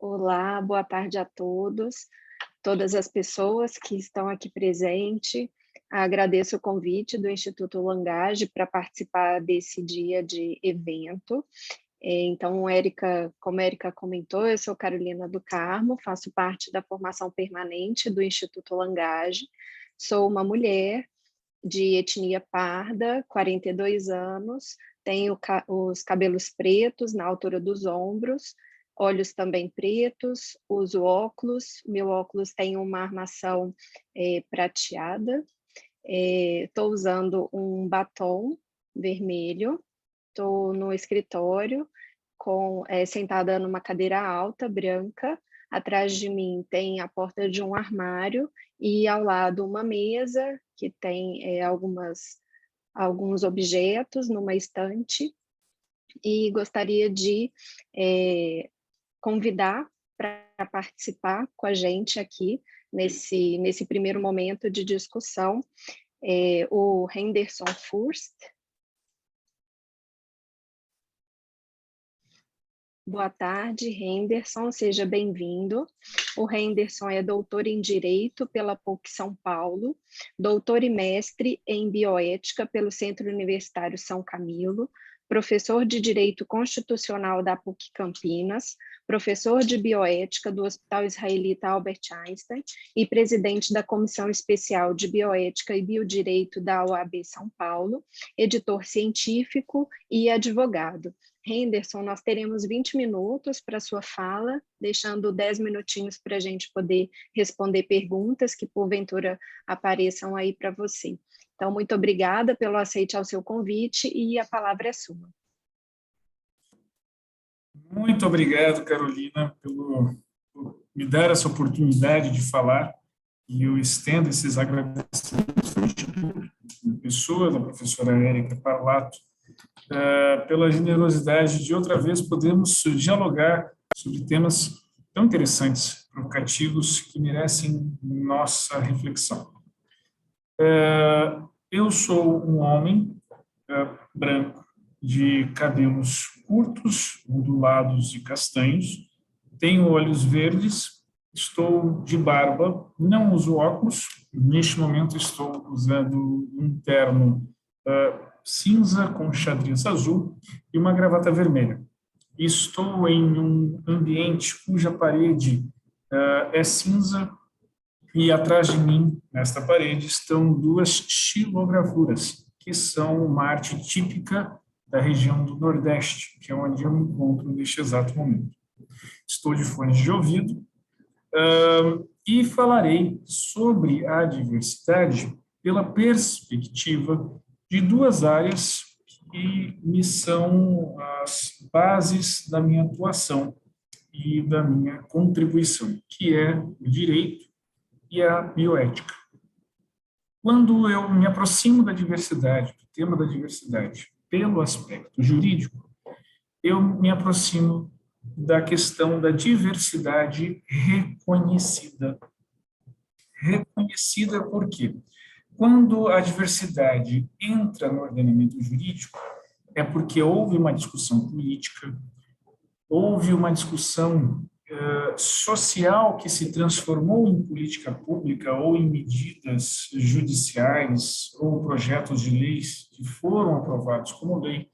Olá, boa tarde a todos, todas as pessoas que estão aqui presentes. Agradeço o convite do Instituto Langage para participar desse dia de evento. Então, como a Érica comentou, eu sou Carolina do Carmo, faço parte da formação permanente do Instituto Langage, sou uma mulher de etnia parda, 42 anos, tenho os cabelos pretos na altura dos ombros, olhos também pretos, uso óculos, meu óculos tem uma armação prateada, estou usando um batom vermelho, estou no escritório, sentada numa cadeira alta, branca, atrás de mim tem a porta de um armário e ao lado uma mesa que tem alguns objetos numa estante, e gostaria de convidar para participar com a gente aqui nesse primeiro momento de discussão o Henderson Furst. Boa tarde, Henderson, seja bem-vindo. O Henderson é doutor em Direito pela PUC São Paulo, doutor e mestre em Bioética pelo Centro Universitário São Camilo, professor de Direito Constitucional da PUC Campinas, professor de Bioética do Hospital Israelita Albert Einstein e presidente da Comissão Especial de Bioética e Biodireito da OAB São Paulo, editor científico e advogado. Henderson, nós teremos 20 minutos para a sua fala, deixando 10 minutinhos para a gente poder responder perguntas que porventura apareçam aí para você. Então, muito obrigada pelo aceite ao seu convite e a palavra é sua. Muito obrigado, Carolina, por me dar essa oportunidade de falar, e eu estendo esses agradecimentos ao Instituto, na pessoa da professora Érica Parlato, pela generosidade de outra vez podermos dialogar sobre temas tão interessantes, provocativos, que merecem nossa reflexão. Eu sou um homem branco, de cabelos curtos, ondulados e castanhos, tenho olhos verdes, estou de barba, não uso óculos, neste momento estou usando um terno cinza com xadrez azul e uma gravata vermelha. Estou em um ambiente cuja parede é cinza e atrás de mim, nesta parede, estão duas xilogravuras, que são uma arte típica da região do Nordeste, que é onde eu me encontro neste exato momento. Estou de fones de ouvido e falarei sobre a diversidade pela perspectiva de duas áreas que me são as bases da minha atuação e da minha contribuição, que é o direito e a bioética. Quando eu me aproximo da diversidade, do tema da diversidade, pelo aspecto jurídico, eu me aproximo da questão da diversidade reconhecida. Reconhecida por quê? Quando a diversidade entra no ordenamento jurídico, é porque houve uma discussão política, houve uma discussão social que se transformou em política pública ou em medidas judiciais ou projetos de leis que foram aprovados como lei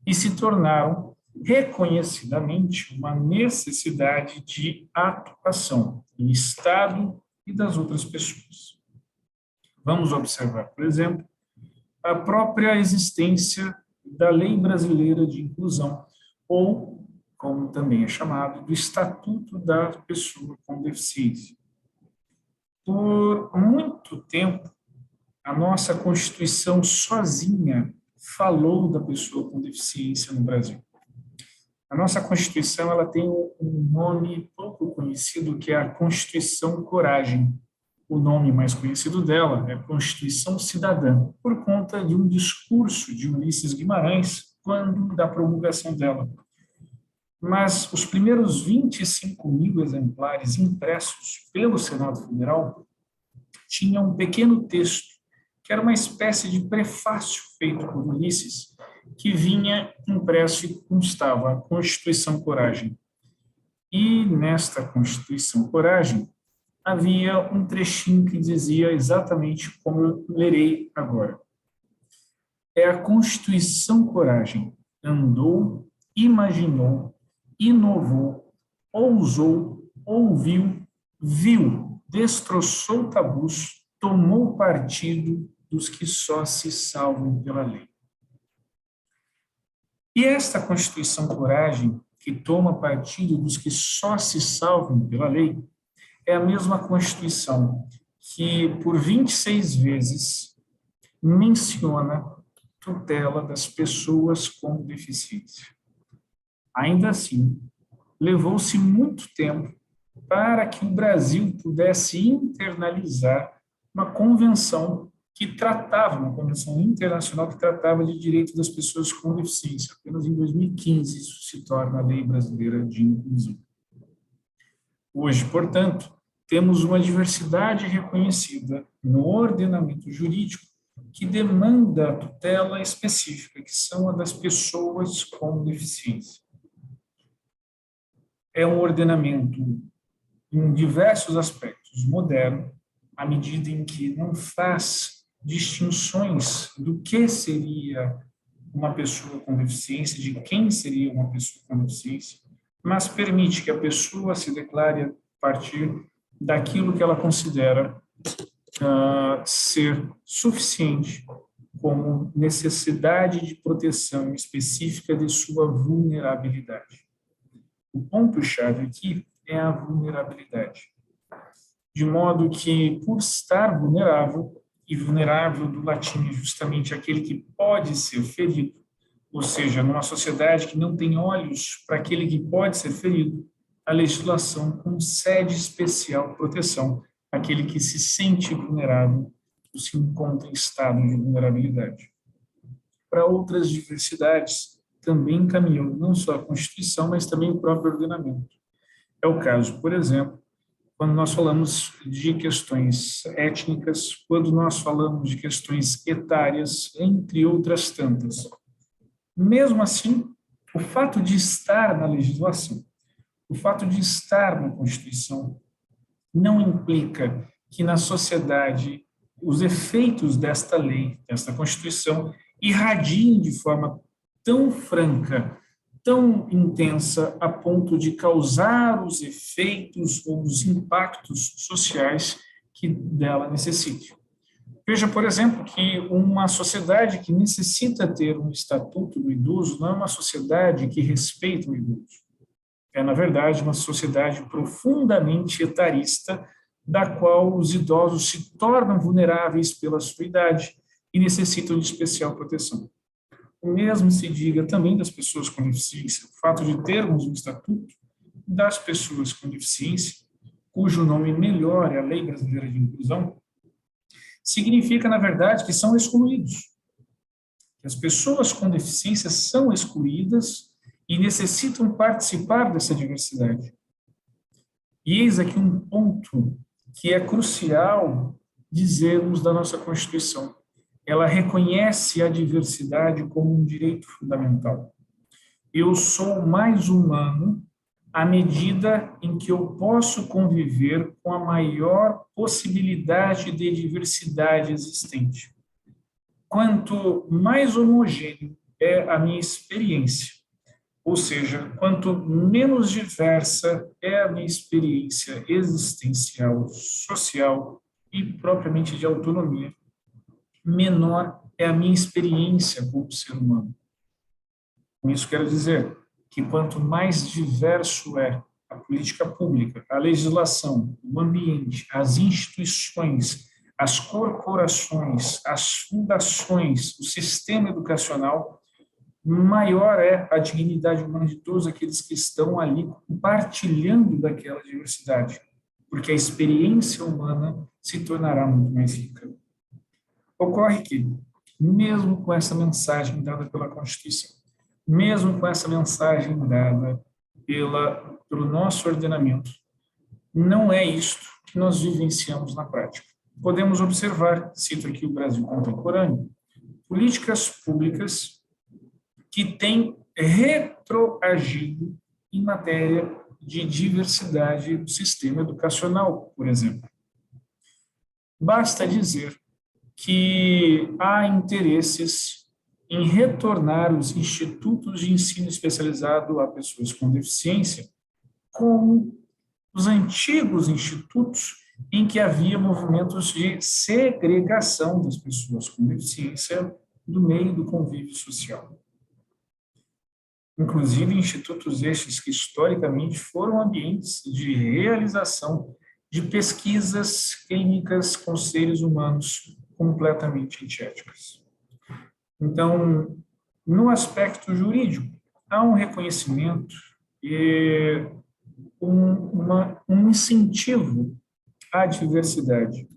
e se tornaram reconhecidamente uma necessidade de atuação do Estado e das outras pessoas. Vamos observar, por exemplo, a própria existência da Lei Brasileira de Inclusão, ou, como também é chamado, do Estatuto da Pessoa com Deficiência. Por muito tempo, a nossa Constituição sozinha falou da pessoa com deficiência no Brasil. A nossa Constituição ela tem um nome pouco conhecido, que é a Constituição Coragem. O nome mais conhecido dela é Constituição Cidadã, por conta de um discurso de Ulisses Guimarães, quando da promulgação dela. Mas os primeiros 25.000 exemplares impressos pelo Senado Federal tinham um pequeno texto, que era uma espécie de prefácio feito por Ulisses, que vinha impresso e constava a Constituição Coragem. E nesta Constituição Coragem, havia um trechinho que dizia exatamente como eu lerei agora. É a Constituição Coragem. Andou, imaginou, inovou, ousou, ouviu, viu, destroçou tabus, tomou partido dos que só se salvam pela lei. E esta Constituição Coragem, que toma partido dos que só se salvam pela lei, é a mesma Constituição que, por 26 vezes, menciona tutela das pessoas com deficiência. Ainda assim, levou-se muito tempo para que o Brasil pudesse internalizar uma convenção uma convenção internacional que tratava de direitos das pessoas com deficiência. Apenas em 2015 isso se torna a Lei Brasileira de Inclusão. Hoje, portanto, temos uma diversidade reconhecida no ordenamento jurídico que demanda a tutela específica, que são a das pessoas com deficiência. É um ordenamento, em diversos aspectos, moderno, à medida em que não faz distinções do que seria uma pessoa com deficiência, de quem seria uma pessoa com deficiência, mas permite que a pessoa se declare a partir daquilo que ela considera ser suficiente como necessidade de proteção específica de sua vulnerabilidade. O ponto-chave aqui é a vulnerabilidade. De modo que, por estar vulnerável, e vulnerável do latim é justamente aquele que pode ser ferido, ou seja, numa sociedade que não tem olhos para aquele que pode ser ferido, a legislação concede especial proteção àquele que se sente vulnerável ou se encontra em estado de vulnerabilidade. Para outras diversidades, também encaminhou não só a Constituição, mas também o próprio ordenamento. É o caso, por exemplo, quando nós falamos de questões étnicas, quando nós falamos de questões etárias, entre outras tantas. Mesmo assim, o fato de estar na legislação, o fato de estar na Constituição, não implica que na sociedade os efeitos desta lei, desta Constituição, irradiem de forma tão franca, tão intensa, a ponto de causar os efeitos ou os impactos sociais que dela necessite. Veja, por exemplo, que uma sociedade que necessita ter um estatuto do idoso não é uma sociedade que respeita o idoso. É, na verdade, uma sociedade profundamente etarista, da qual os idosos se tornam vulneráveis pela sua idade e necessitam de especial proteção. O mesmo se diga também das pessoas com deficiência. O fato de termos um estatuto das pessoas com deficiência, cujo nome melhor é a Lei Brasileira de Inclusão, significa, na verdade, que são excluídos. Que as pessoas com deficiência são excluídas e necessitam participar dessa diversidade. E eis aqui um ponto que é crucial dizermos da nossa Constituição. Ela reconhece a diversidade como um direito fundamental. Eu sou mais humano à medida em que eu posso conviver com a maior possibilidade de diversidade existente. Quanto mais homogêneo é a minha experiência, ou seja, quanto menos diversa é a minha experiência existencial, social e propriamente de autonomia, menor é a minha experiência como ser humano. Com isso quero dizer que quanto mais diverso é a política pública, a legislação, o ambiente, as instituições, as corporações, as fundações, o sistema educacional, maior é a dignidade humana de todos aqueles que estão ali compartilhando daquela diversidade, porque a experiência humana se tornará muito mais rica. Ocorre que, mesmo com essa mensagem dada pela Constituição, mesmo com essa mensagem dada pelo nosso ordenamento, não é isto que nós vivenciamos na prática. Podemos observar, cito aqui o Brasil contemporâneo, políticas públicas que têm retroagido em matéria de diversidade do sistema educacional, por exemplo. Basta dizer que há interesses em retornar os institutos de ensino especializado a pessoas com deficiência como os antigos institutos em que havia movimentos de segregação das pessoas com deficiência do meio do convívio social. Inclusive, institutos estes que historicamente foram ambientes de realização de pesquisas clínicas com seres humanos completamente antiéticas. Então, no aspecto jurídico, há um reconhecimento e um incentivo à diversidade.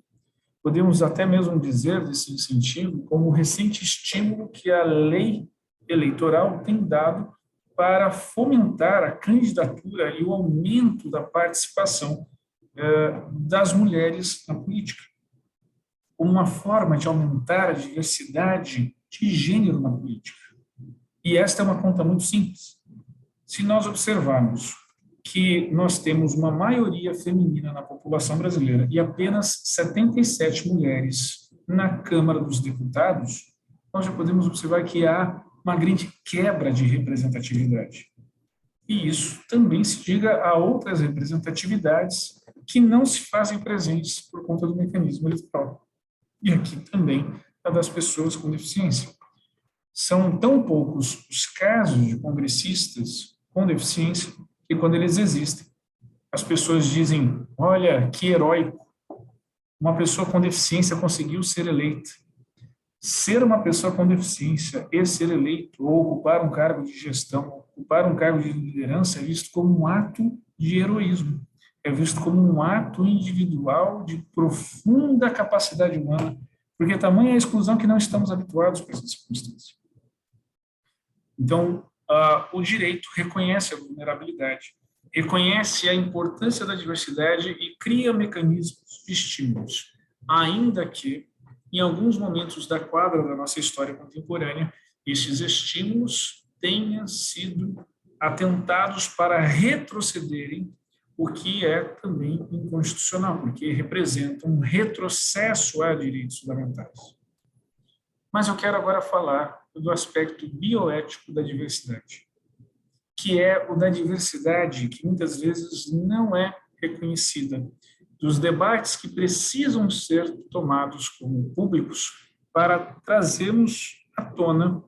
Podemos até mesmo dizer desse incentivo como o recente estímulo que a lei eleitoral tem dado para fomentar a candidatura e o aumento da participação das mulheres na política, como uma forma de aumentar a diversidade de gênero na política. E esta é uma conta muito simples. Se nós observarmos que nós temos uma maioria feminina na população brasileira e apenas 77 mulheres na Câmara dos Deputados, nós já podemos observar que há uma grande quebra de representatividade. E isso também se diga a outras representatividades que não se fazem presentes por conta do mecanismo eleitoral. E aqui também a das pessoas com deficiência. São tão poucos os casos de congressistas com deficiência que, quando eles existem, as pessoas dizem: olha, que heróico, uma pessoa com deficiência conseguiu ser eleita. Ser uma pessoa com deficiência e ser eleito, ou ocupar um cargo de gestão, ocupar um cargo de liderança, é visto como um ato de heroísmo, é visto como um ato individual de profunda capacidade humana, porque tamanha a exclusão que não estamos habituados para essa circunstância. Então, o direito reconhece a vulnerabilidade, reconhece a importância da diversidade e cria mecanismos de estímulos, ainda que, em alguns momentos da quadra da nossa história contemporânea, estes estímulos tenham sido atentados para retrocederem, o que é também inconstitucional, porque representa um retrocesso a direitos fundamentais. Mas eu quero agora falar do aspecto bioético da diversidade, que é o da diversidade que muitas vezes não é reconhecida, dos debates que precisam ser tomados como públicos para trazermos à tona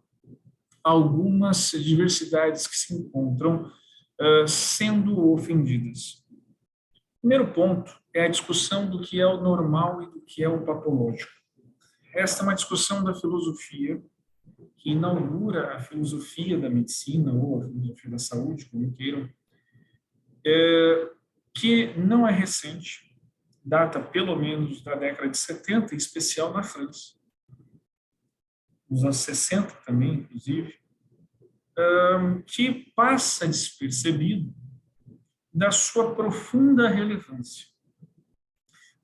algumas diversidades que se encontram sendo ofendidas. O primeiro ponto é a discussão do que é o normal e do que é o patológico. Esta é uma discussão da filosofia que inaugura a filosofia da medicina ou a filosofia da saúde, como queiram, que não é recente, data pelo menos da década de 70, em especial na França, nos anos 60 também, inclusive, que passa despercebido da sua profunda relevância,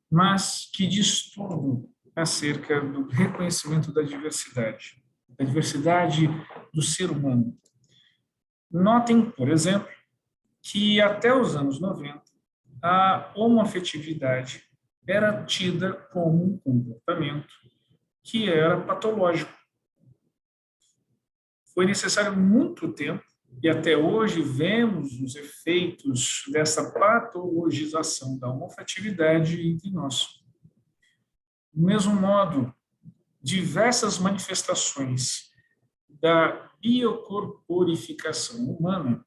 mas que diz tudo acerca do reconhecimento da diversidade do ser humano. Notem, por exemplo, que até os anos 90, a homoafetividade era tida como um comportamento que era patológico. Foi necessário muito tempo, e até hoje vemos os efeitos dessa patologização da homoafetividade entre nós. Do mesmo modo, diversas manifestações da biocorporificação humana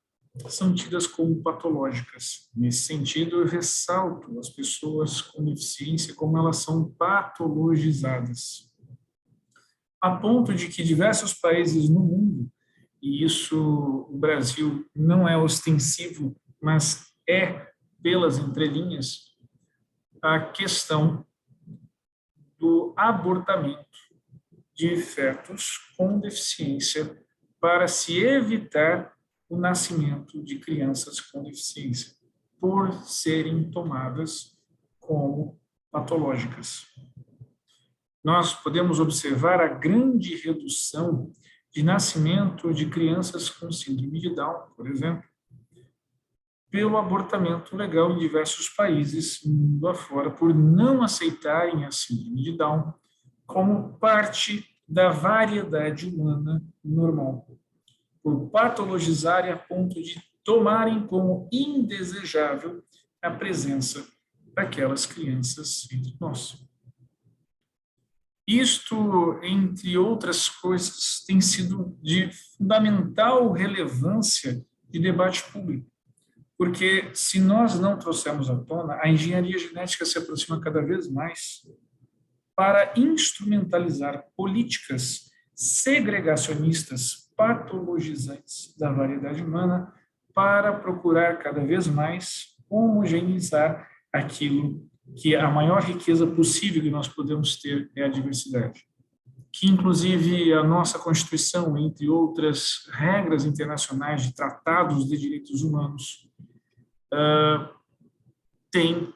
são tidas como patológicas. Nesse sentido, eu ressalto as pessoas com deficiência como elas são patologizadas, a ponto de que diversos países no mundo, e isso o Brasil não é ostensivo, mas é pelas entrelinhas, a questão do abortamento de fetos com deficiência para se evitar o nascimento de crianças com deficiência, por serem tomadas como patológicas. Nós podemos observar a grande redução de nascimento de crianças com síndrome de Down, por exemplo, pelo abortamento legal em diversos países mundo afora, por não aceitarem a síndrome de Down como parte da variedade humana normal, por patologizarem a ponto de tomarem como indesejável a presença daquelas crianças entre nós. Isto, entre outras coisas, tem sido de fundamental relevância de debate público, porque se nós não trouxermos à tona, a engenharia genética se aproxima cada vez mais para instrumentalizar políticas segregacionistas, patologizantes da variedade humana, para procurar cada vez mais homogeneizar aquilo que a maior riqueza possível que nós podemos ter é a diversidade. Que, inclusive, a nossa Constituição, entre outras regras internacionais de tratados de direitos humanos, tem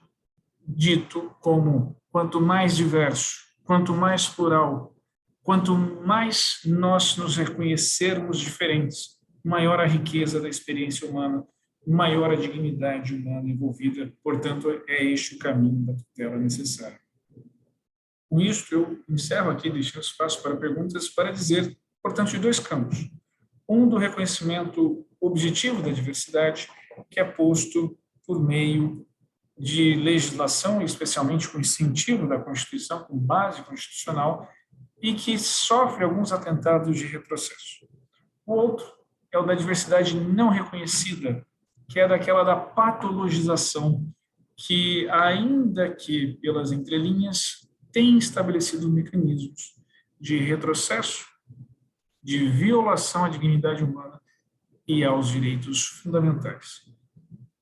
dito como quanto mais diverso, quanto mais plural, quanto mais nós nos reconhecermos diferentes, maior a riqueza da experiência humana, maior a dignidade humana envolvida. Portanto, é este o caminho da tutela necessária. Com isso, eu encerro aqui, deixando espaço para perguntas, para dizer, portanto, de dois campos. Um do reconhecimento objetivo da diversidade, que é posto por meio de legislação, especialmente com incentivo da Constituição, com base constitucional, e que sofre alguns atentados de retrocesso. O outro é o da diversidade não reconhecida, que é daquela da patologização, que, ainda que pelas entrelinhas, tem estabelecido mecanismos de retrocesso, de violação à dignidade humana e aos direitos fundamentais.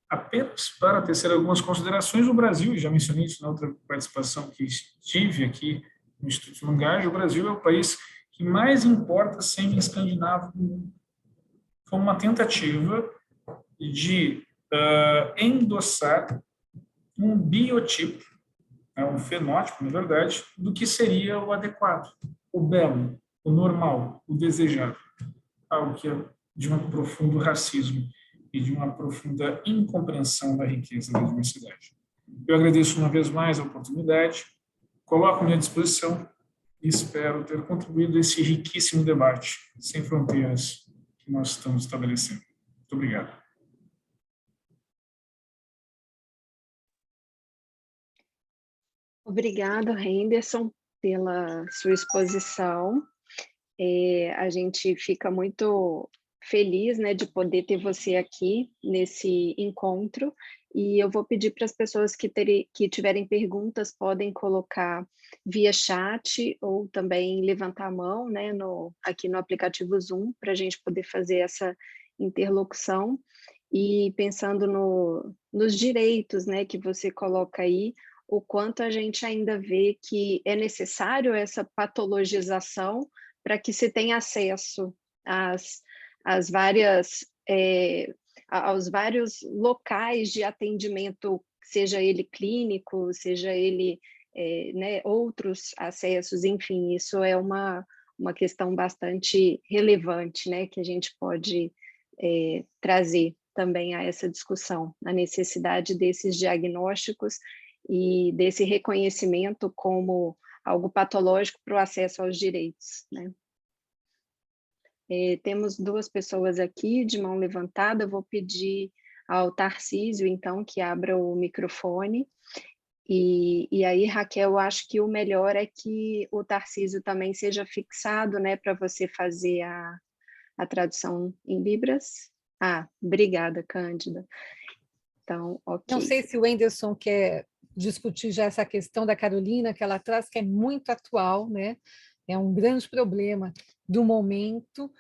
Apenas para tecer algumas considerações, o Brasil, e já mencionei isso na outra participação que estive aqui no Instituto Langage, o Brasil é o país que mais importa sêmen escandinavo no mundo. Foi uma tentativa de endossar um biotipo, um fenótipo, na verdade, do que seria o adequado, o belo, o normal, o desejável, algo que é de um profundo racismo e de uma profunda incompreensão da riqueza da diversidade. Eu agradeço uma vez mais a oportunidade, coloco-me à disposição e espero ter contribuído a esse riquíssimo debate sem fronteiras que nós estamos estabelecendo. Muito obrigado. Obrigado, Henderson, pela sua exposição. A gente fica muito feliz, né, de poder ter você aqui nesse encontro, e eu vou pedir para as pessoas que tiverem perguntas, podem colocar via chat ou também levantar a mão, né, aqui no aplicativo Zoom, para a gente poder fazer essa interlocução, e pensando nos direitos, né, que você coloca aí, o quanto a gente ainda vê que é necessário essa patologização para que se tenha acesso aos vários locais de atendimento, seja ele clínico, seja ele né, outros acessos, enfim, isso é uma questão bastante relevante, né, que a gente pode trazer também a essa discussão, a necessidade desses diagnósticos e desse reconhecimento como algo patológico para o acesso aos direitos, né? Temos duas pessoas aqui de mão levantada, eu vou pedir ao Tarcísio, então, que abra o microfone, e aí, Raquel, eu acho que o melhor é que o Tarcísio também seja fixado, né, para você fazer a tradução em Libras. Obrigada, Cândida. Então, ok. Não sei se o Henderson quer discutir já essa questão da Carolina, que ela traz, que é muito atual, né? É um grande problema do momento,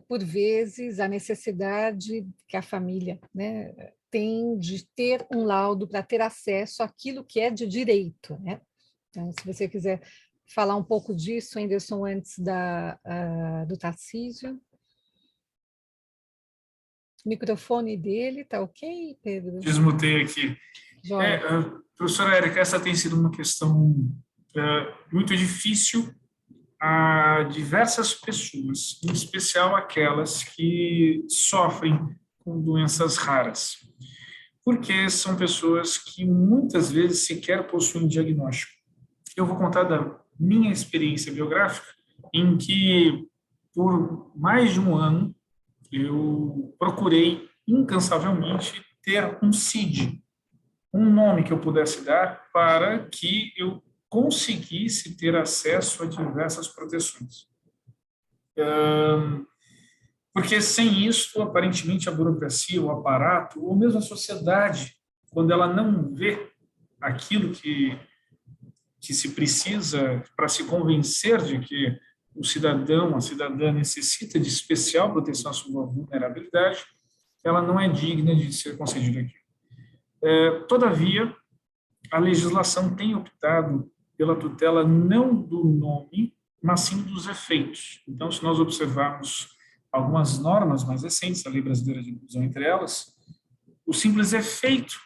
por vezes, a necessidade que a família, né, tem de ter um laudo para ter acesso àquilo que é de direito, né? Então, se você quiser falar um pouco disso, Henderson, antes do Tarcísio. O microfone dele está ok, Pedro? Desmutei aqui. Professora Érica, essa tem sido uma questão muito difícil a diversas pessoas, em especial aquelas que sofrem com doenças raras, porque são pessoas que muitas vezes sequer possuem diagnóstico. Eu vou contar da minha experiência biográfica, em que, por mais de um ano, eu procurei incansavelmente ter um CID, um nome que eu pudesse dar para que eu conseguisse ter acesso a diversas proteções. Porque sem isso, aparentemente, a burocracia, o aparato, ou mesmo a sociedade, quando ela não vê aquilo que se precisa para se convencer de que o cidadão, a cidadã necessita de especial proteção à sua vulnerabilidade, ela não é digna de ser concedida aqui. Todavia, a legislação tem optado pela tutela não do nome, mas sim dos efeitos. Então, se nós observarmos algumas normas mais recentes, a Lei Brasileira de Inclusão entre elas, o simples efeito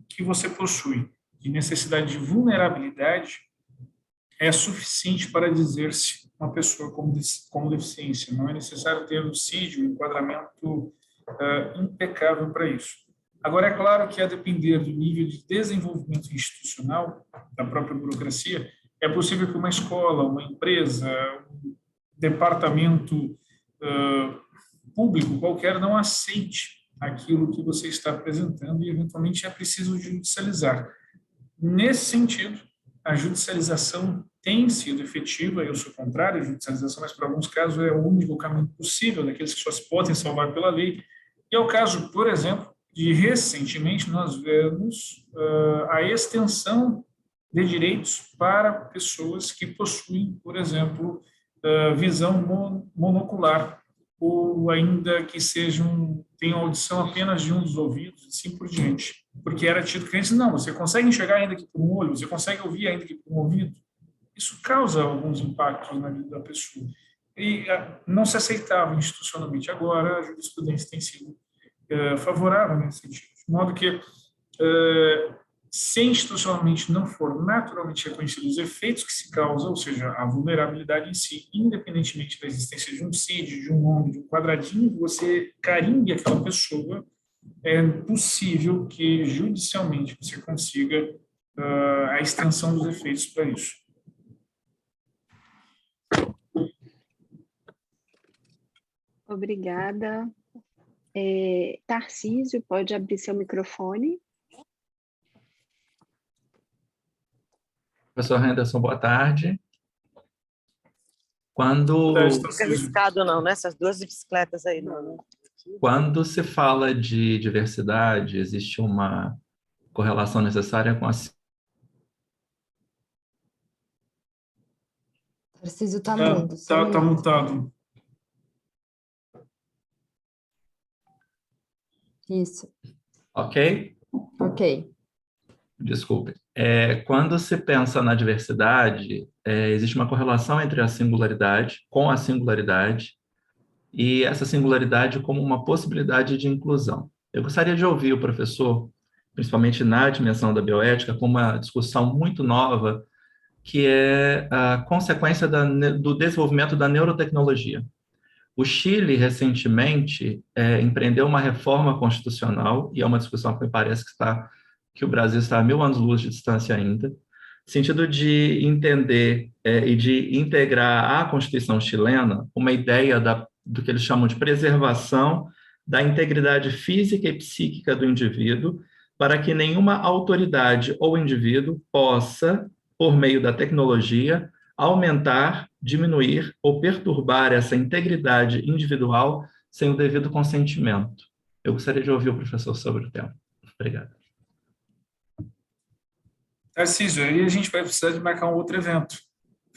que você possui de necessidade de vulnerabilidade é suficiente para dizer-se uma pessoa como deficiência. Não é necessário ter um CID, um enquadramento impecável para isso. Agora, é claro que, a depender do nível de desenvolvimento institucional da própria burocracia, é possível que uma escola, uma empresa, um departamento público qualquer não aceite aquilo que você está apresentando e, eventualmente, é preciso judicializar. Nesse sentido, a judicialização tem sido efetiva. Eu sou contrário à judicialização, mas, por alguns casos, é o único caminho possível, daqueles que só se podem salvar pela lei. E é o caso, por exemplo, de recentemente nós vemos a extensão de direitos para pessoas que possuem, por exemplo, visão monocular, ou ainda que tenham audição apenas de um dos ouvidos, e assim por diante. Porque era tido que antes, não, você consegue enxergar ainda que por um olho, você consegue ouvir ainda que por um ouvido. Isso causa alguns impactos na vida da pessoa. E não se aceitava institucionalmente. Agora, a jurisprudência tem sido favorável nesse sentido. De modo que, se institucionalmente não for naturalmente reconhecido os efeitos que se causam, ou seja, a vulnerabilidade em si, independentemente da existência de um CID, de um nome, de um quadradinho, você carimbe aquela pessoa, é possível que judicialmente você consiga a extensão dos efeitos para isso. Obrigada. Tarcísio, pode abrir seu microfone. Professor Henderson, boa tarde. Quando... Fica arriscado não, né? Essas duas bicicletas aí. Não. Quando se fala de diversidade, existe uma correlação necessária com a... Tarcísio está mudo. Está mutado. Isso. Ok? Ok. Desculpe. Quando se pensa na diversidade, existe uma correlação entre a singularidade com a singularidade e essa singularidade como uma possibilidade de inclusão. Eu gostaria de ouvir o professor, principalmente na dimensão da bioética, com uma discussão muito nova, que é a consequência do desenvolvimento da neurotecnologia. O Chile, recentemente, empreendeu uma reforma constitucional, e é uma discussão que me parece que o Brasil está a 1000 anos-luz de distância ainda, no sentido de entender e de integrar à Constituição chilena uma ideia do que eles chamam de preservação da integridade física e psíquica do indivíduo, para que nenhuma autoridade ou indivíduo possa, por meio da tecnologia, aumentar, diminuir ou perturbar essa integridade individual sem o devido consentimento. Eu gostaria de ouvir o professor sobre o tema. Obrigado. Tarcísio, aí a gente vai precisar de marcar um outro evento,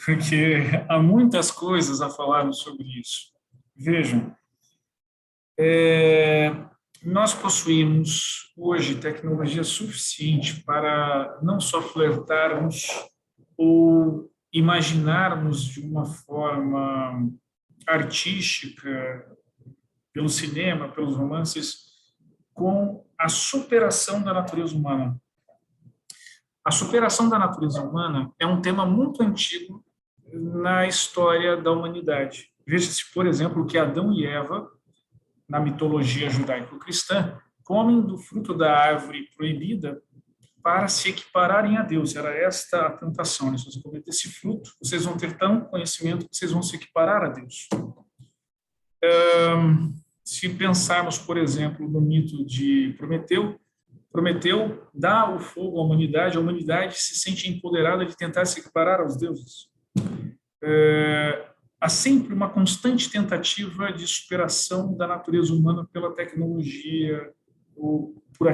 porque há muitas coisas a falarmos sobre isso. Vejam, nós possuímos hoje tecnologia suficiente para não só flertarmos ou imaginarmos de uma forma artística, pelo cinema, pelos romances, com a superação da natureza humana. A superação da natureza humana é um tema muito antigo na história da humanidade. Veja-se, por exemplo, que Adão e Eva, na mitologia judaico-cristã, comem do fruto da árvore proibida para se equipararem a Deus. Era esta a tentação, né? Se você comer desse fruto, vocês vão ter tanto conhecimento que vocês vão se equiparar a Deus. Se pensarmos, por exemplo, no mito de Prometeu dá o fogo à humanidade, a humanidade se sente empoderada de tentar se equiparar aos deuses. Há sempre uma constante tentativa de superação da natureza humana pela tecnologia, ou por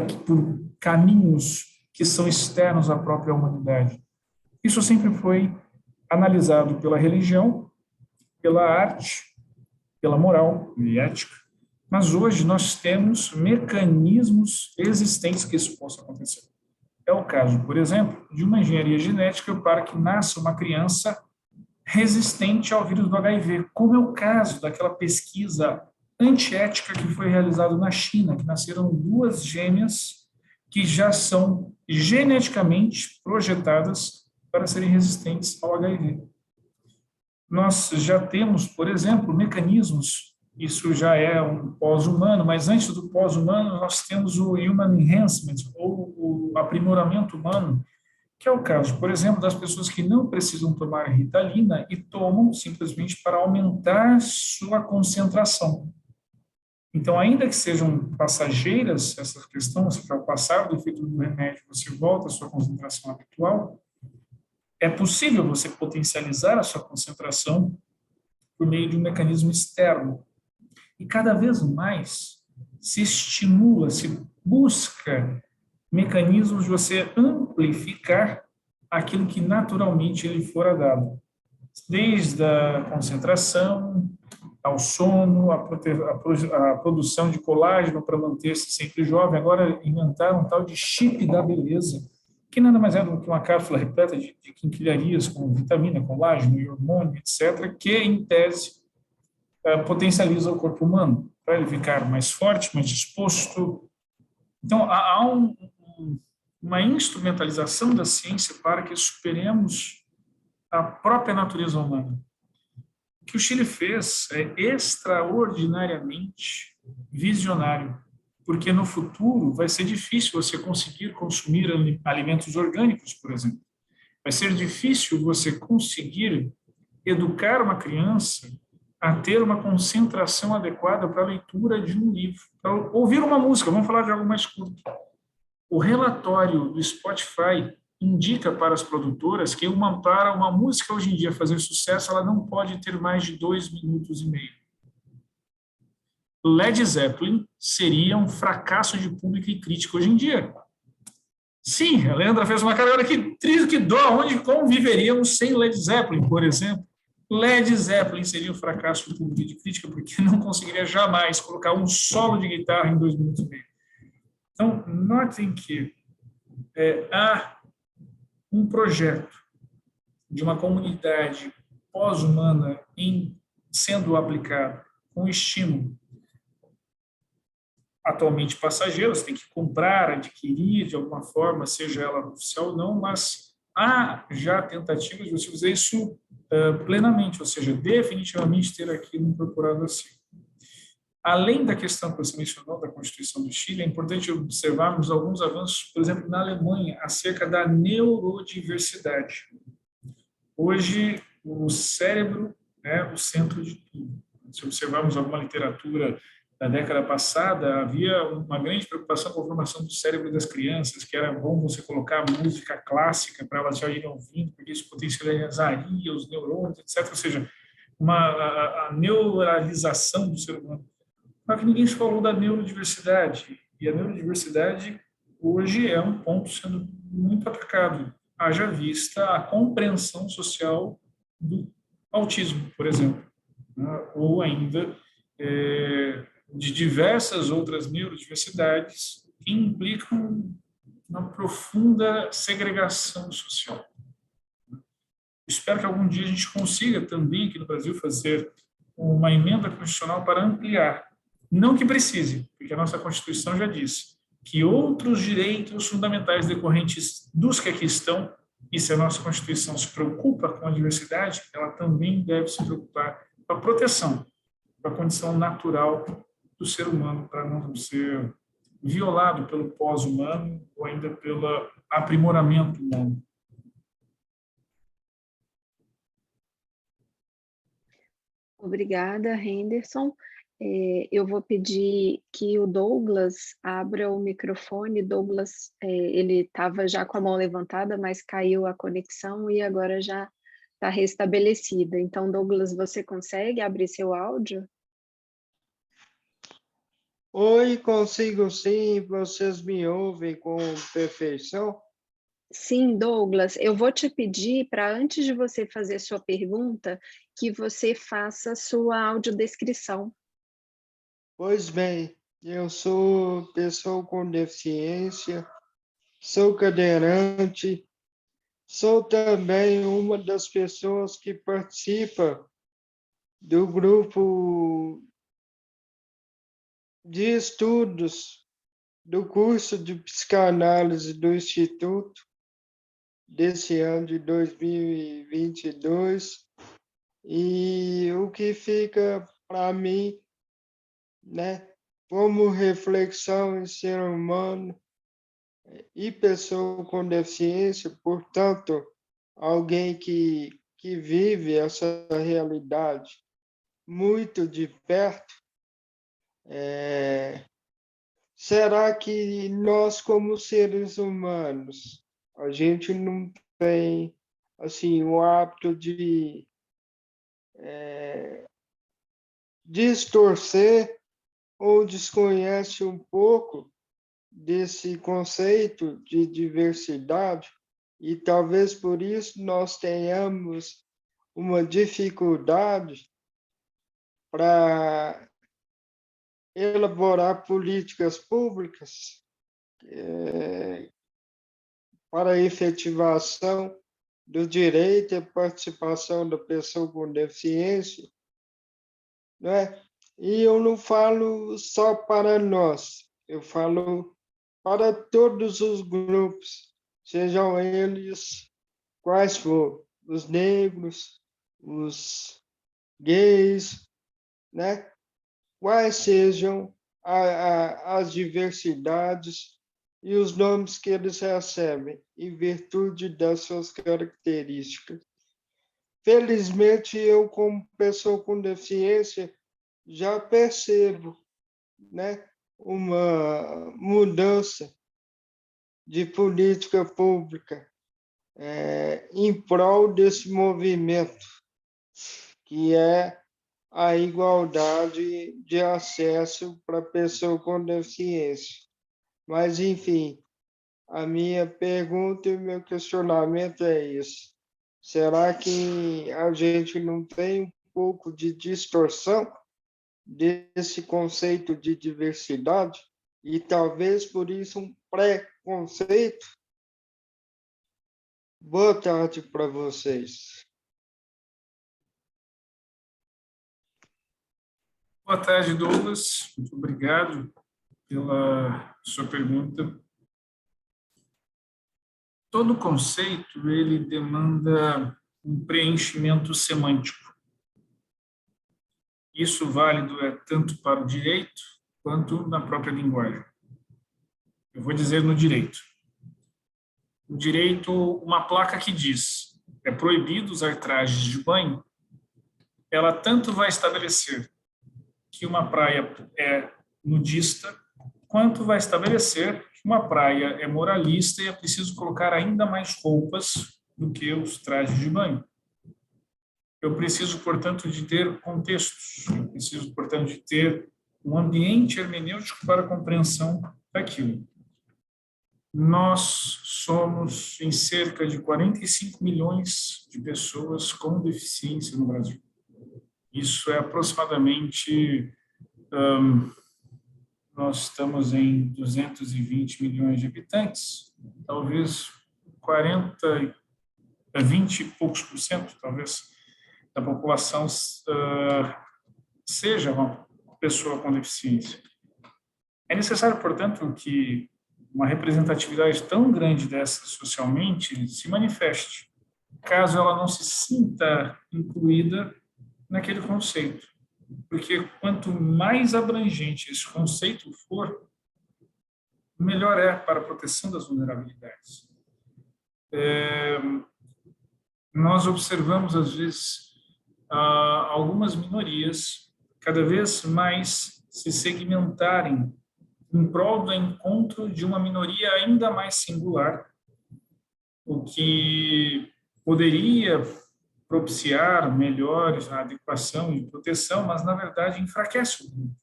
caminhos que são externos à própria humanidade. Isso sempre foi analisado pela religião, pela arte, pela moral e ética, mas hoje nós temos mecanismos existentes que isso possa acontecer. É o caso, por exemplo, de uma engenharia genética para que nasça uma criança resistente ao vírus do HIV, como é o caso daquela pesquisa antiética que foi realizada na China, que nasceram 2 gêmeas que já são geneticamente projetadas para serem resistentes ao HIV. Nós já temos, por exemplo, mecanismos, isso já é um pós-humano, mas antes do pós-humano nós temos o human enhancement, ou o aprimoramento humano, que é o caso, por exemplo, das pessoas que não precisam tomar Ritalina e tomam simplesmente para aumentar sua concentração. Então, ainda que sejam passageiras, essa questão, você vai passar do efeito do remédio, você volta à sua concentração habitual, é possível você potencializar a sua concentração por meio de um mecanismo externo. E cada vez mais se estimula, se busca mecanismos de você amplificar aquilo que naturalmente lhe fora dado. Desde a concentração, ao sono, a produção de colágeno para manter-se sempre jovem. Agora inventaram um tal de chip da beleza, que nada mais é do que uma cápsula repleta de quinquilharias com vitamina, colágeno e hormônio, etc., que, em tese, potencializa o corpo humano, para ele ficar mais forte, mais disposto. Então, há uma instrumentalização da ciência para que superemos a própria natureza humana. O que o Chile fez é extraordinariamente visionário, porque no futuro vai ser difícil você conseguir consumir alimentos orgânicos, por exemplo. Vai ser difícil você conseguir educar uma criança a ter uma concentração adequada para a leitura de um livro, para ouvir uma música. Vamos falar de algo mais curto. O relatório do Spotify indica para as produtoras que para uma música hoje em dia fazer sucesso, ela não pode ter mais de 2 minutos e meio. Led Zeppelin seria um fracasso de público e crítica hoje em dia. Sim, a Leandra fez uma cara, olha que dó, como viveríamos sem Led Zeppelin, por exemplo? Led Zeppelin seria um fracasso de público e de crítica, porque não conseguiria jamais colocar um solo de guitarra em 2 minutos e meio. Então, notem que há um projeto de uma comunidade pós-humana sendo aplicado com estímulo atualmente passageiro, você tem que comprar, adquirir de alguma forma, seja ela oficial ou não, mas há já tentativas de você fazer isso plenamente, ou seja, definitivamente ter aquilo incorporado assim. Além da questão que você mencionou da Constituição do Chile, é importante observarmos alguns avanços, por exemplo, na Alemanha, acerca da neurodiversidade. Hoje, o cérebro é o centro de tudo. Se observarmos alguma literatura da década passada, havia uma grande preocupação com a formação do cérebro das crianças, que era bom você colocar música clássica para elas já irem ouvindo, porque isso potencializaria os neurônios, etc. Ou seja, a neuralização do ser humano. Mas que ninguém falou da neurodiversidade. E a neurodiversidade hoje é um ponto sendo muito atacado. Haja vista a compreensão social do autismo, por exemplo, né? Ou ainda de diversas outras neurodiversidades que implicam uma profunda segregação social. Espero que algum dia a gente consiga também aqui no Brasil fazer uma emenda constitucional para ampliar. Não que precise, porque a nossa Constituição já diz que outros direitos fundamentais decorrentes dos que aqui estão, e se a nossa Constituição se preocupa com a diversidade, ela também deve se preocupar com a proteção, com a condição natural do ser humano para não ser violado pelo pós-humano ou ainda pelo aprimoramento humano. Obrigada, Henderson. Eu vou pedir que o Douglas abra o microfone. Douglas, ele estava já com a mão levantada, mas caiu a conexão e agora já está restabelecida. Então, Douglas, você consegue abrir seu áudio? Oi, consigo sim, vocês me ouvem com perfeição? Sim, Douglas, eu vou te pedir para, antes de você fazer sua pergunta, que você faça sua audiodescrição. Pois bem, eu sou pessoa com deficiência, sou cadeirante, sou também uma das pessoas que participa do grupo de estudos do curso de psicanálise do Instituto desse ano de 2022, e o que fica para mim, né, como reflexão em ser humano e pessoa com deficiência, portanto, alguém que vive essa realidade muito de perto, será que nós, como seres humanos, a gente não tem assim o hábito de distorcer ou desconhece um pouco desse conceito de diversidade, e talvez por isso nós tenhamos uma dificuldade para elaborar políticas públicas para a efetivação do direito e participação da pessoa com deficiência, não é? E eu não falo só para nós, eu falo para todos os grupos, sejam eles quais for, os negros, os gays, né? Quais sejam as diversidades e os nomes que eles recebem, em virtude das suas características. Felizmente, eu, como pessoa com deficiência, já percebo, né, uma mudança de política pública em prol desse movimento, que é a igualdade de acesso para a pessoa com deficiência. Mas, enfim, a minha pergunta e o meu questionamento é isso. Será que a gente não tem um pouco de distorção desse conceito de diversidade e talvez por isso um preconceito? Boa tarde para vocês. Boa tarde, Douglas. Muito obrigado pela sua pergunta. Todo conceito, ele demanda um preenchimento semântico. Isso válido tanto para o direito quanto na própria linguagem. Eu vou dizer no direito. No direito, uma placa que diz é proibido usar trajes de banho, ela tanto vai estabelecer que uma praia é nudista, quanto vai estabelecer que uma praia é moralista e é preciso colocar ainda mais roupas do que os trajes de banho. Eu preciso, portanto, de ter contextos, eu preciso, portanto, de ter um ambiente hermenêutico para a compreensão daquilo. Nós somos em cerca de 45 milhões de pessoas com deficiência no Brasil. Isso é aproximadamente, nós estamos em 220 milhões de habitantes, talvez 20 e poucos por cento, talvez, da população seja uma pessoa com deficiência. É necessário, portanto, que uma representatividade tão grande dessa socialmente se manifeste, caso ela não se sinta incluída naquele conceito. porque quanto mais abrangente esse conceito for, melhor é para a proteção das vulnerabilidades. Nós observamos, às vezes, algumas minorias cada vez mais se segmentarem em prol do encontro de uma minoria ainda mais singular, o que poderia propiciar melhores a adequação e proteção, mas, na verdade, enfraquece o grupo.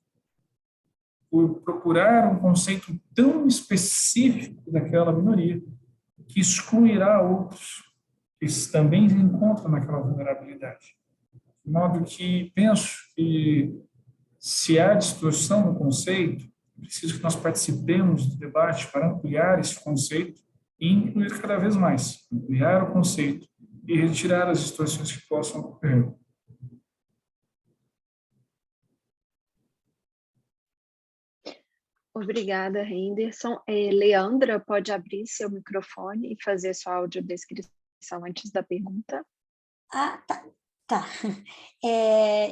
Por procurar um conceito tão específico daquela minoria, que excluirá outros que também se encontram naquela vulnerabilidade. De modo que penso que, se há distorção no conceito, é preciso que nós participemos do debate para ampliar esse conceito e incluir cada vez mais, ampliar o conceito e retirar as distorções que possam ocorrer. Obrigada, Henderson. Leandra, pode abrir seu microfone e fazer sua audiodescrição antes da pergunta? Tá.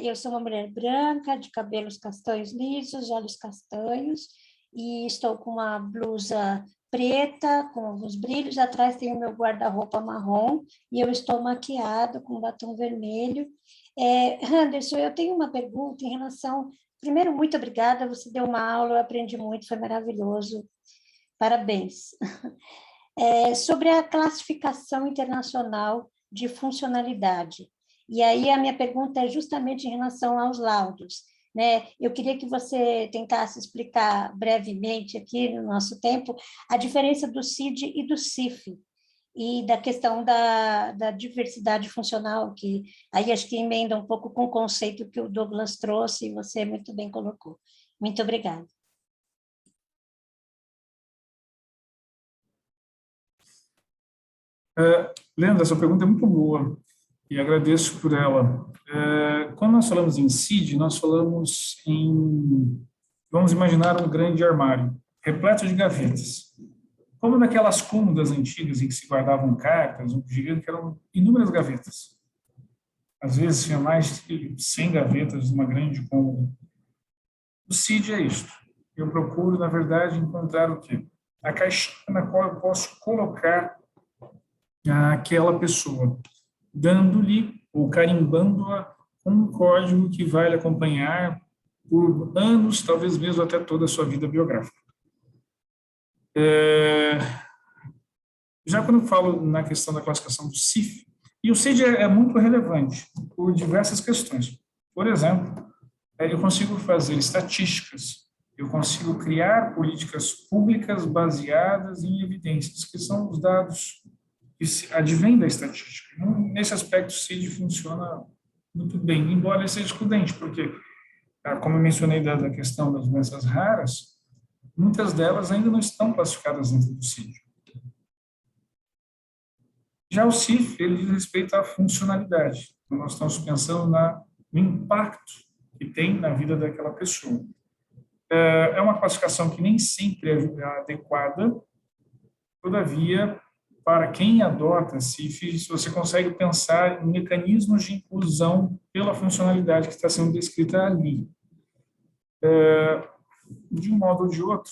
Eu sou uma mulher branca, de cabelos castanhos lisos, olhos castanhos, e estou com uma blusa preta, com alguns brilhos. Atrás tem o meu guarda-roupa marrom, e eu estou maquiada com batom vermelho. Henderson, eu tenho uma pergunta em relação... Primeiro, muito obrigada, você deu uma aula, eu aprendi muito, foi maravilhoso. Parabéns. Sobre a classificação internacional de funcionalidade. E aí a minha pergunta é justamente em relação aos laudos, né? Eu queria que você tentasse explicar brevemente aqui no nosso tempo a diferença do CID e do CIF, e da questão da diversidade funcional, que aí acho que emenda um pouco com o conceito que o Douglas trouxe e você muito bem colocou. Muito obrigada. Leandra, essa pergunta é muito boa e agradeço por ela. Quando nós falamos em CID, nós falamos em... Vamos imaginar um grande armário, repleto de gavetas. Como naquelas cômodas antigas em que se guardavam cartas, um gigante, que eram inúmeras gavetas. Às vezes tinha mais de 100 gavetas numa grande cômoda. O CID é isto. Eu procuro, na verdade, encontrar o quê? A caixinha na qual eu posso colocar aquela pessoa, dando-lhe ou carimbando-a um código que vai lhe acompanhar por anos, talvez mesmo até toda a sua vida biográfica. Já quando eu falo na questão da classificação do CIF, e o CID é muito relevante por diversas questões. Por exemplo, eu consigo fazer estatísticas, eu consigo criar políticas públicas baseadas em evidências, que são os dados que advêm da estatística. Nesse aspecto, o CID funciona muito bem, embora ele seja excludente, porque, como eu mencionei da questão das doenças raras, muitas delas ainda não estão classificadas dentro do CID. Já o CIF, ele diz respeito à funcionalidade. Então, nós estamos pensando no impacto que tem na vida daquela pessoa. É uma classificação que nem sempre é adequada, todavia, para quem adota CIF, você consegue pensar em mecanismos de inclusão pela funcionalidade que está sendo descrita ali. De um modo ou de outro,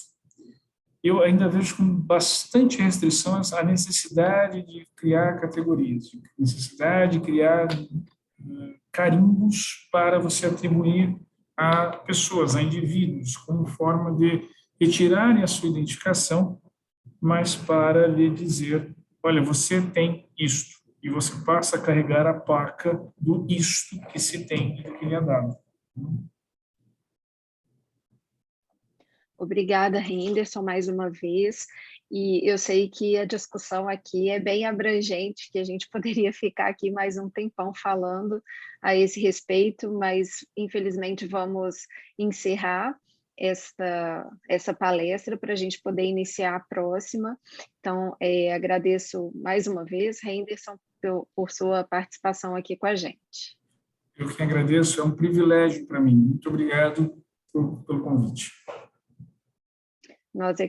eu ainda vejo com bastante restrição a necessidade de criar categorias, a necessidade de criar carimbos para você atribuir a pessoas, a indivíduos, como forma de retirarem a sua identificação, mas para lhe dizer, olha, você tem isto, e você passa a carregar a placa do isto que se tem e do que lhe é dado. Obrigada, Henderson, mais uma vez. E eu sei que a discussão aqui é bem abrangente, que a gente poderia ficar aqui mais um tempão falando a esse respeito, mas infelizmente vamos encerrar essa palestra para a gente poder iniciar a próxima. Então, agradeço mais uma vez, Henderson, por sua participação aqui com a gente. Eu que agradeço, é um privilégio para mim. Muito obrigado pelo convite. Nós